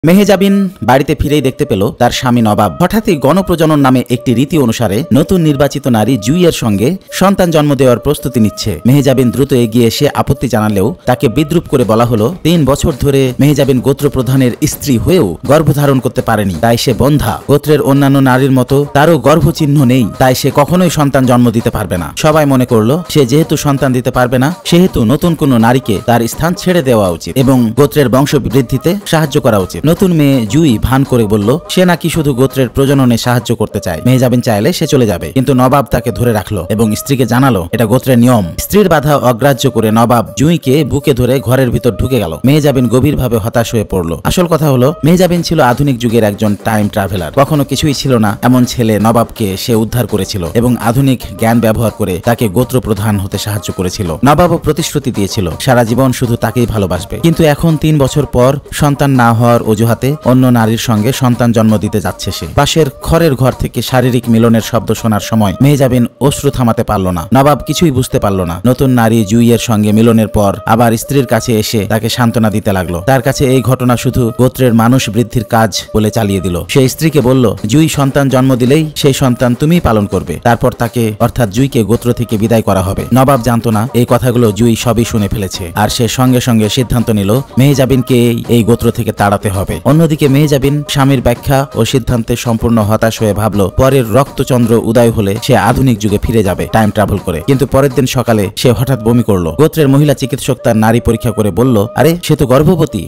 মেহেজাবিন বাড়িতে ফিরেই দেখতে পেল তার স্বামী নবাব হঠাৎই গণপ্রজনন নামে একটি রীতি অনুসারে নতুন নির্বাচিত নারী জুইয়ের সঙ্গে সন্তান জন্ম দেওয়ার প্রস্তুতি নিচ্ছে। মেহেজাবিন দ্রুত এগিয়ে এসে আপত্তি জানালেও তাকে বিদ্রুপ করে বলা হলো ৩ বছর ধরে মেহেজাবিন গোত্র প্রধানের স্ত্রী হয়েও গর্ভধারণ করতে পারেনি, তাই সে বন্ধা। গোত্রের অন্যান্য নারীর মতো তারও গর্ভচিহ্ন নেই, তাই সে কখনোই সন্তান জন্ম দিতে পারবে না। সবাই মনে করলো সে যেহেতু সন্তান দিতে পারবে না, সেহেতু নতুন কোনো নারীকে তার স্থান ছেড়ে দেওয়া উচিত এবং গোত্রের বংশ বৃদ্ধিতে সাহায্য করা উচিত। নতুন মেয়ে জুই ভান করে বলল সে নাকি শুধু গোত্রের প্রজননে সাহায্য করতে চায়, মেহেজাবিন চাইলে সে চলে যাবে। কিন্তু নবাব তাকে ধরে রাখলো এবং স্ত্রীকে জানালো এটা গোত্রের নিয়ম। স্ত্রীর বাধা অগ্রাহ্য করে নবাব জুইকে বুকে ধরে ঘরের ভিতর ঢুকে গেল। মেহেজাবিন গভীরভাবে হতাশ হয়ে পড়ল। আসল কথা হলো মেহেজাবিন ছিল আধুনিক যুগের একজন টাইম ট্রাভেলার। কখনো কিছুই ছিল না এমন ছেলে নবাবকে সে উদ্ধার করেছিল এবং আধুনিক জ্ঞান ব্যবহার করে তাকে গোত্র প্রধান হতে সাহায্য করেছিল। নবাবও প্রতিশ্রুতি দিয়েছিল সারা জীবন শুধু তাকেই ভালোবাসবে। কিন্তু এখন ৩ বছর পর সন্তান না হওয়ার অজুহাতে অন্য নারীর সঙ্গে সন্তান জন্ম দিতে যাচ্ছে সে। পাশের খড়ের ঘর থেকে শারীরিক মিলনের শব্দ শোনার সময় মেহেজাবিন অশ্রু থামাতে পারল না। নবাব কিছুই বুঝতে পারল না। নতুন নারী জুইয়ের সঙ্গে মিলনের পর আবার স্ত্রীর কাছে এসে তাকে সান্ত্বনা দিতে লাগলো। তার কাছে এই ঘটনা শুধু গোত্রের মানুষ বৃদ্ধির কাজ বলে চালিয়ে দিল। সে স্ত্রীকে বলল জুই সন্তান জন্ম দিলেই সেই সন্তান তুমিই পালন করবে, তারপর তাকে অর্থাৎ জুইকে গোত্র থেকে বিদায় করা হবে। নবাব জানতো না এই কথাগুলো জুই সবই শুনে ফেলেছে, আর সে সঙ্গে সঙ্গে সিদ্ধান্ত নিল মেহেজাবিনকে এই গোত্র থেকে তাড়াতে হবে। অন্যদিকে মেহেজাবিন স্বামীর ব্যাখ্যা ও সিদ্ধান্তে সম্পূর্ণ হতাশ হয়ে ভাবল পরের রক্তচন্দ্র উদয় হলে সে আধুনিক যুগে ফিরে যাবে টাইম ট্রাভেল করে। কিন্তু পরের দিন সকালে সে হঠাৎ বমি করলো। গোত্রের মহিলা চিকিৎসক তার নারী পরীক্ষা করে বলল আরে সে তো গর্ভবতী।